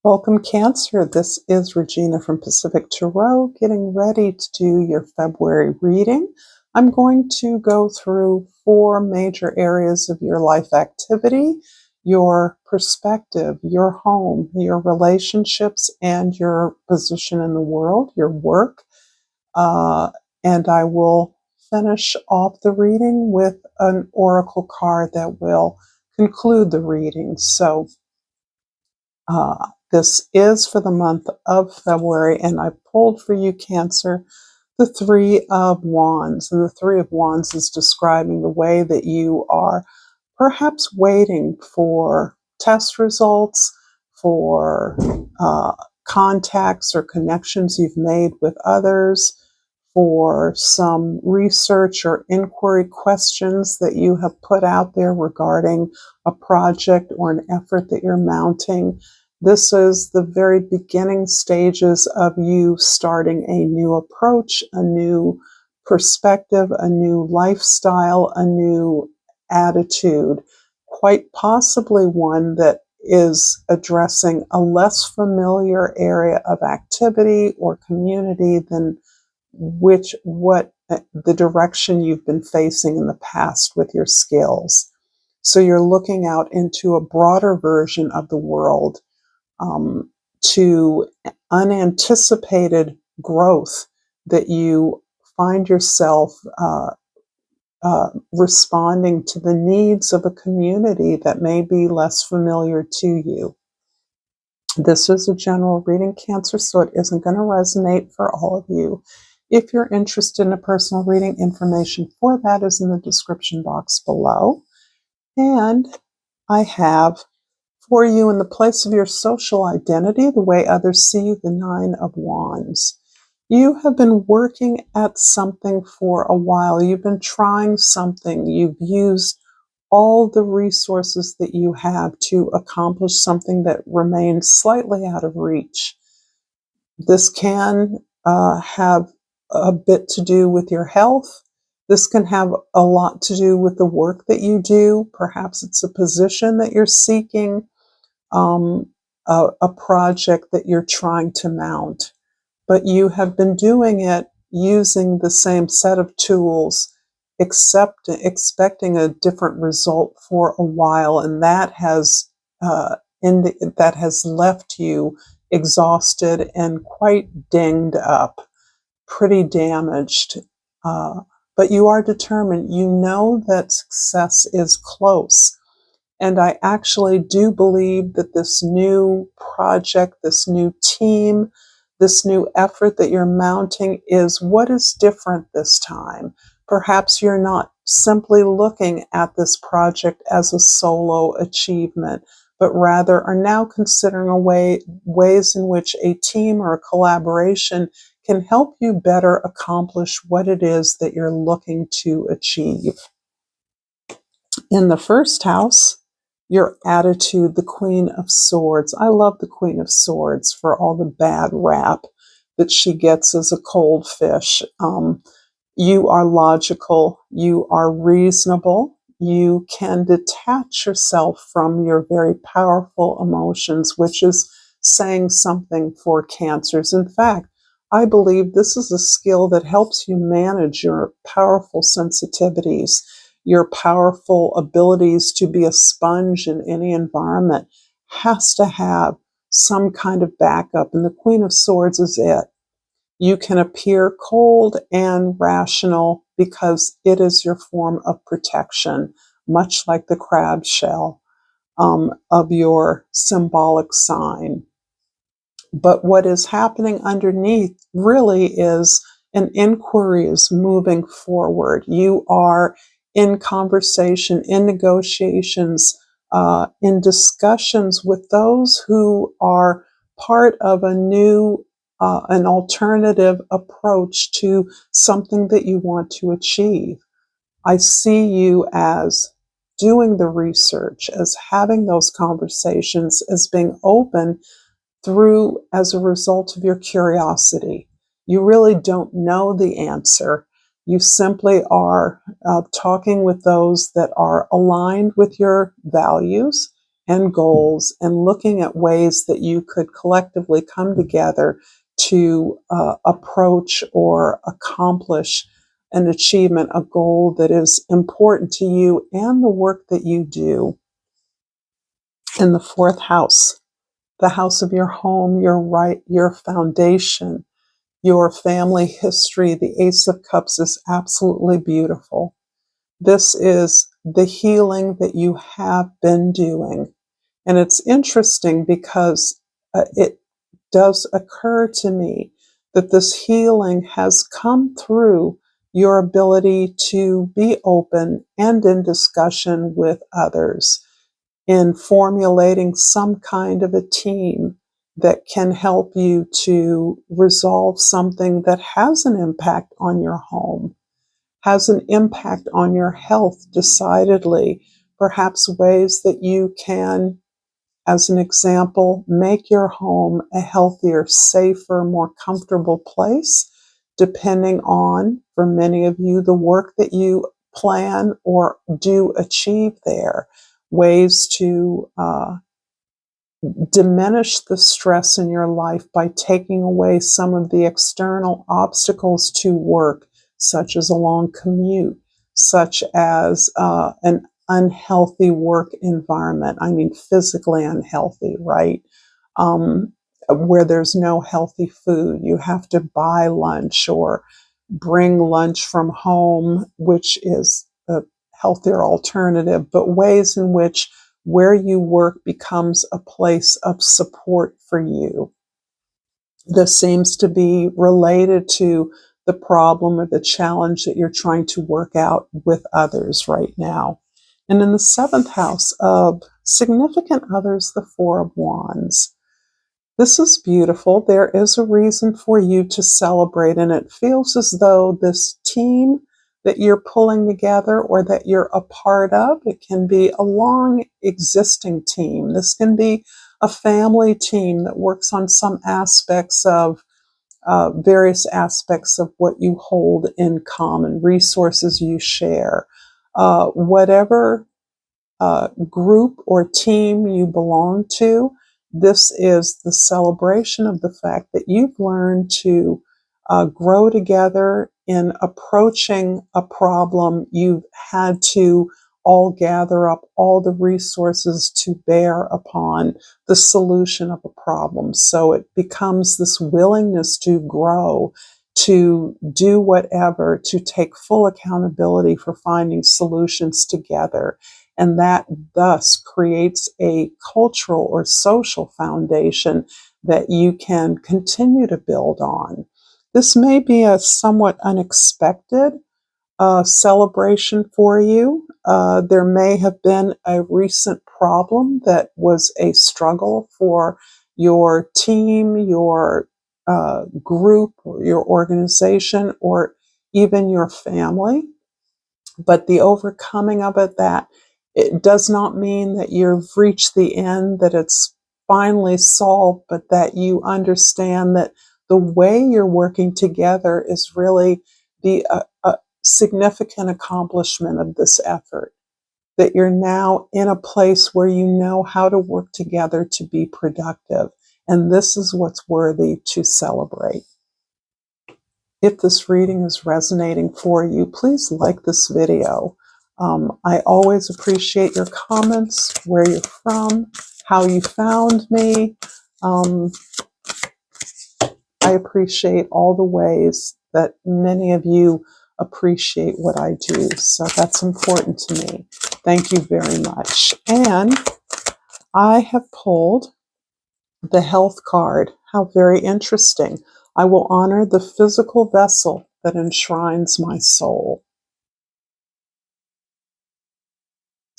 Welcome, Cancer. This is Regina from Pacific Tarot, getting ready to do your February reading. I'm going to go through 4 major areas of your life activity: your perspective, your home, your relationships, and your position in the world, your work. And I will finish off the reading with an oracle card that will conclude the reading. So, this is for the month of February, and I pulled for you, Cancer, the Three of Wands. And the Three of Wands is describing the way that you are perhaps waiting for test results, for contacts or connections you've made with others, for some research or inquiry questions that you have put out there regarding a project or an effort that you're mounting. This is the very beginning stages of you starting a new approach, a new perspective, a new lifestyle, a new attitude, quite possibly one that is addressing a less familiar area of activity or community than what the direction you've been facing in the past with your skills. So you're looking out into a broader version of the world, to unanticipated growth that you find yourself responding to the needs of a community that may be less familiar to you. This is a general reading, Cancer, so it isn't going to resonate for all of you. If you're interested in a personal reading, information for that is in the description box below. And I have for you, in the place of your social identity, the way others see you, the Nine of Wands. You have been working at something for a while. You've been trying something. You've used all the resources that you have to accomplish something that remains slightly out of reach. This can have a bit to do with your health. This can have a lot to do with the work that you do. Perhaps it's a position that you're seeking, a project that you're trying to mount. But you have been doing it using the same set of tools, expecting a different result for a while, and that has left you exhausted and quite dinged up, pretty damaged. But you are determined. You know that success is close. And I actually do believe that this new project, this new team, this new effort that you're mounting is what is different this time. Perhaps you're not simply looking at this project as a solo achievement, but rather are now considering ways in which a team or a collaboration can help you better accomplish what it is that you're looking to achieve. In the first house, your attitude, the Queen of Swords. I love the Queen of Swords for all the bad rap that she gets as a cold fish. You are logical. You are reasonable. You can detach yourself from your very powerful emotions, which is saying something for Cancers. In fact, I believe this is a skill that helps you manage your powerful sensitivities, your powerful abilities to be a sponge in any environment. Has to have some kind of backup, and the Queen of Swords is it. You can appear cold and rational because it is your form of protection, much like the crab shell of your symbolic sign. But what is happening underneath really is an inquiry is moving forward. You are in conversation, in negotiations, in discussions with those who are part of a new, an alternative approach to something that you want to achieve. I see you as doing the research, as having those conversations, as being open through as a result of your curiosity. You really don't know the answer. You simply are talking with those that are aligned with your values and goals, and looking at ways that you could collectively come together to approach or accomplish an achievement, a goal that is important to you and the work that you do. In the fourth house, the house of your home, your foundation, your family history, the Ace of Cups is absolutely beautiful. This is the healing that you have been doing. And it's interesting because it does occur to me that this healing has come through your ability to be open and in discussion with others, in formulating some kind of a team that can help you to resolve something that has an impact on your home, has an impact on your health, decidedly, perhaps ways that you can, as an example, make your home a healthier, safer, more comfortable place, depending on, for many of you, the work that you plan or do achieve there, ways to diminish the stress in your life by taking away some of the external obstacles to work, such as a long commute, such as an unhealthy work environment. I mean, physically unhealthy, right? Where there's no healthy food. You have to buy lunch or bring lunch from home, which is a healthier alternative, but ways in which where you work becomes a place of support for you. This seems to be related to the problem or the challenge that you're trying to work out with others right now. And in the seventh house of significant others, the Four of Wands. This is beautiful. There is a reason for you to celebrate, and it feels as though this team that you're pulling together or that you're a part of, it can be a long existing team. This can be a family team that works on some aspects of various aspects of what you hold in common, resources you share, whatever group or team you belong to. This is the celebration of the fact that you've learned to grow together in approaching a problem. You've had to all gather up all the resources to bear upon the solution of a problem. So it becomes this willingness to grow, to do whatever, to take full accountability for finding solutions together. And that thus creates a cultural or social foundation that you can continue to build on. This may be a somewhat unexpected celebration for you. There may have been a recent problem that was a struggle for your team, your group, or your organization, or even your family. But the overcoming of it, that it does not mean that you've reached the end, that it's finally solved, but that you understand that the way you're working together is really the significant accomplishment of this effort. That you're now in a place where you know how to work together to be productive. And this is what's worthy to celebrate. If this reading is resonating for you, please like this video. I always appreciate your comments, where you're from, how you found me. I appreciate all the ways that many of you appreciate what I do. So that's important to me. Thank you very much. And I have pulled the health card. How very interesting. I will honor the physical vessel that enshrines my soul.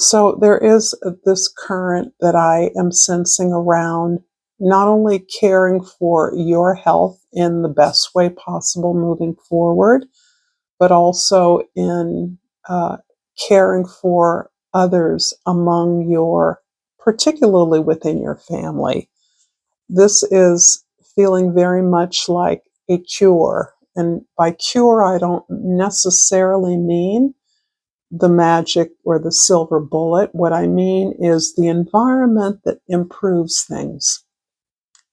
So there is this current that I am sensing around not only caring for your health in the best way possible moving forward, but also in caring for others among your, particularly within your family. This is feeling very much like a cure. And by cure, I don't necessarily mean the magic or the silver bullet. What I mean is the environment that improves things,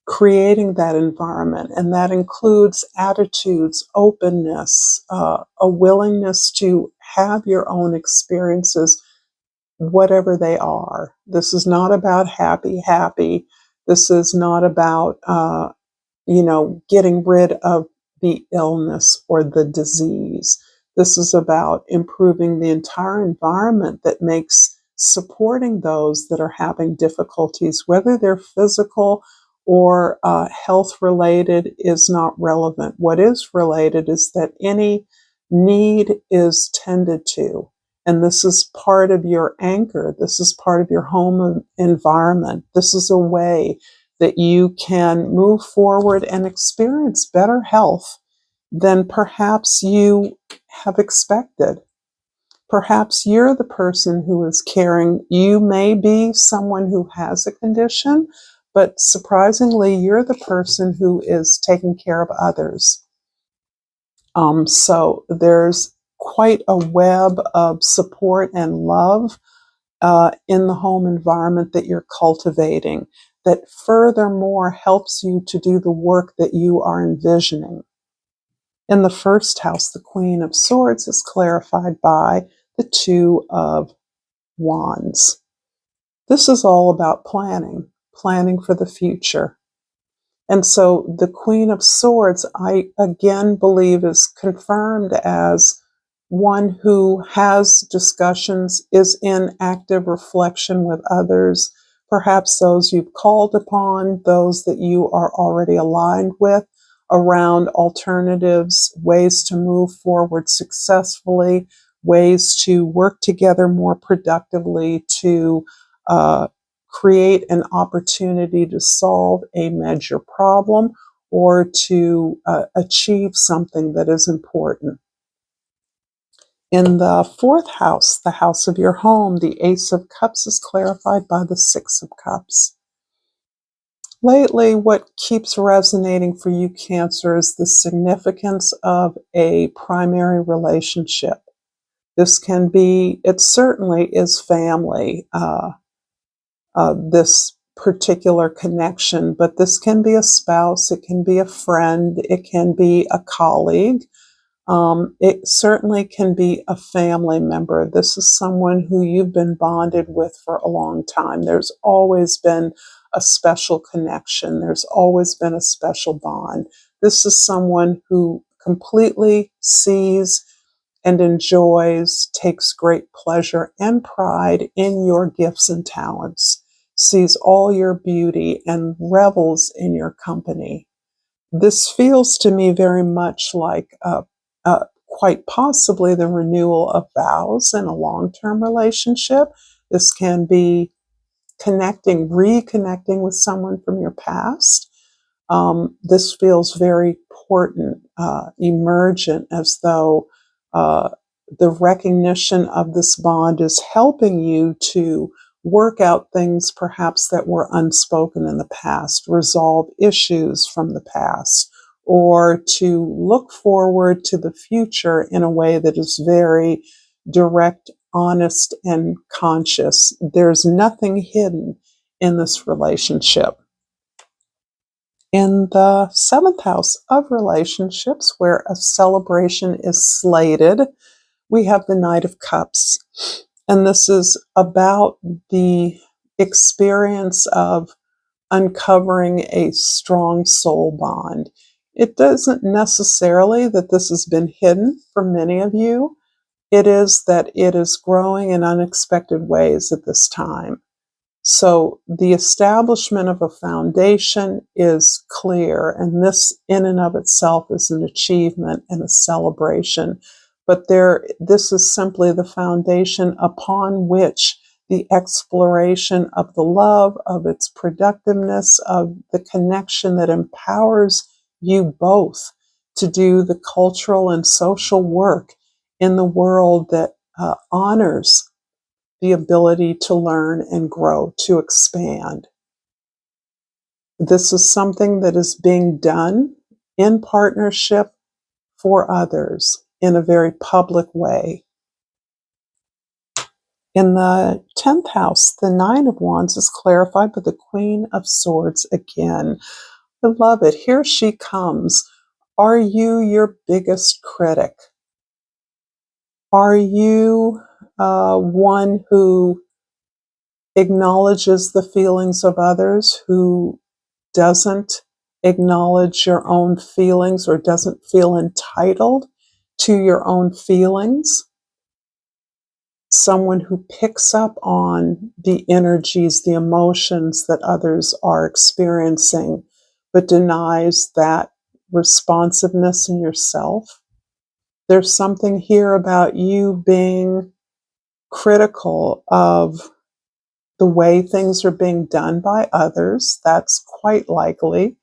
creating that environment. And that includes attitudes, openness, a willingness to have your own experiences, whatever they are. This is not about happy, happy. This is not about, getting rid of the illness or the disease. This is about improving the entire environment that makes supporting those that are having difficulties, whether they're physical or health related, is not relevant. What is related is that any need is tended to. And this is part of your anchor. This is part of your home environment. This is a way that you can move forward and experience better health than perhaps you have expected. Perhaps you're the person who is caring. You may be someone who has a condition, but surprisingly, you're the person who is taking care of others. So there's quite a web of support and love in the home environment that you're cultivating, that furthermore helps you to do the work that you are envisioning. In the first house, the Queen of Swords is clarified by the Two of Wands. This is all about planning, planning for the future. And so the Queen of Swords, I again believe, is confirmed as one who has discussions, is in active reflection with others, perhaps those you've called upon, those that you are already aligned with, around alternatives, ways to move forward successfully, ways to work together more productively to create an opportunity to solve a major problem or to achieve something that is important. In the fourth house, the house of your home, the Ace of Cups is clarified by the Six of Cups. Lately, what keeps resonating for you, Cancer, is the significance of a primary relationship. This can be, it certainly is family, this particular connection, but this can be a spouse, it can be a friend, it can be a colleague. It certainly can be a family member. This is someone who you've been bonded with for a long time. There's always been a special connection. There's always been a special bond. This is someone who completely sees and enjoys, takes great pleasure and pride in your gifts and talents, sees all your beauty and revels in your company. This feels to me very much like quite possibly the renewal of vows in a long-term relationship. This can be reconnecting with someone from your past. This feels very important, emergent, as though the recognition of this bond is helping you to work out things perhaps that were unspoken in the past, resolve issues from the past, or to look forward to the future in a way that is very direct, honest, and conscious. There's nothing hidden in this relationship. In the seventh house of relationships, where a celebration is slated, we have the Knight of Cups. And this is about the experience of uncovering a strong soul bond. It doesn't necessarily that this has been hidden for many of you. It is that it is growing in unexpected ways at this time. So the establishment of a foundation is clear, and this in and of itself is an achievement and a celebration. But this is simply the foundation upon which the exploration of the love, of its productiveness, of the connection that empowers you both to do the cultural and social work in the world that honors the ability to learn and grow, to expand. This is something that is being done in partnership for others in a very public way. In the 10th house, the Nine of Wands is clarified by the Queen of Swords again. I love it. Here she comes. Are you your biggest critic? Are you one who acknowledges the feelings of others, who doesn't acknowledge your own feelings or doesn't feel entitled to your own feelings? Someone who picks up on the energies, the emotions that others are experiencing, but denies that responsiveness in yourself? There's something here about you being critical of the way things are being done by others. That's quite likely.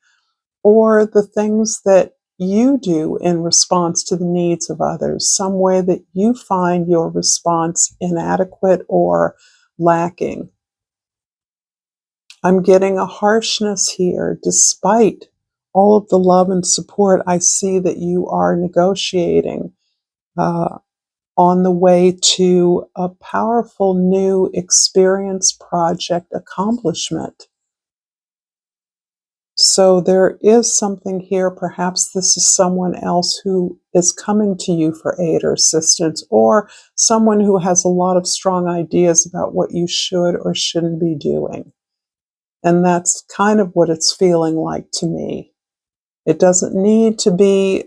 Or the things that you do in response to the needs of others, some way that you find your response inadequate or lacking. I'm getting a harshness here. Despite all of the love and support, I see that you are negotiating on the way to a powerful new experience, project, accomplishment. So there is something here. Perhaps this is someone else who is coming to you for aid or assistance, or someone who has a lot of strong ideas about what you should or shouldn't be doing. And that's kind of what it's feeling like to me. It doesn't need to be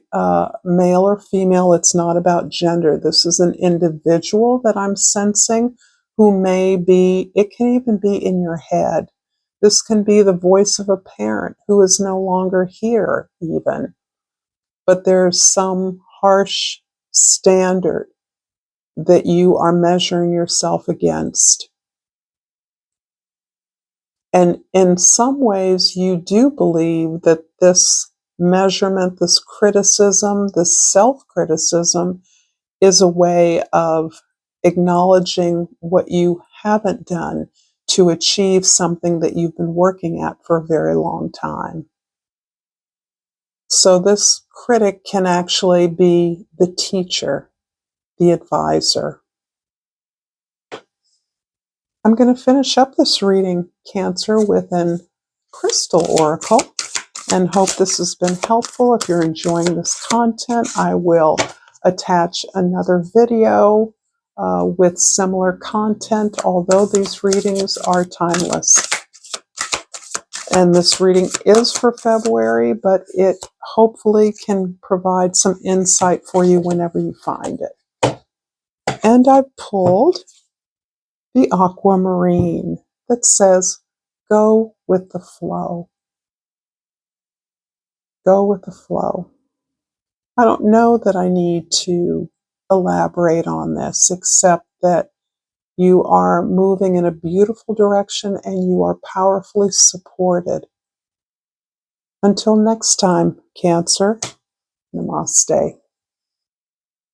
male or female. It's not about gender. This is an individual that I'm sensing who may be, it can even be in your head. This can be the voice of a parent who is no longer here, even. But there's some harsh standard that you are measuring yourself against. And in some ways, you do believe that this measurement, this criticism, this self-criticism is a way of acknowledging what you haven't done to achieve something that you've been working at for a very long time. So this critic can actually be the teacher, the advisor. I'm going to finish up this reading, Cancer, with an crystal oracle, and hope this has been helpful. If you're enjoying this content, I will attach another video with similar content, although these readings are timeless. And this reading is for February, but it hopefully can provide some insight for you whenever you find it. And I pulled the aquamarine that says, go with the flow. Go with the flow. I don't know that I need to elaborate on this, except that you are moving in a beautiful direction and you are powerfully supported. Until next time, Cancer, namaste.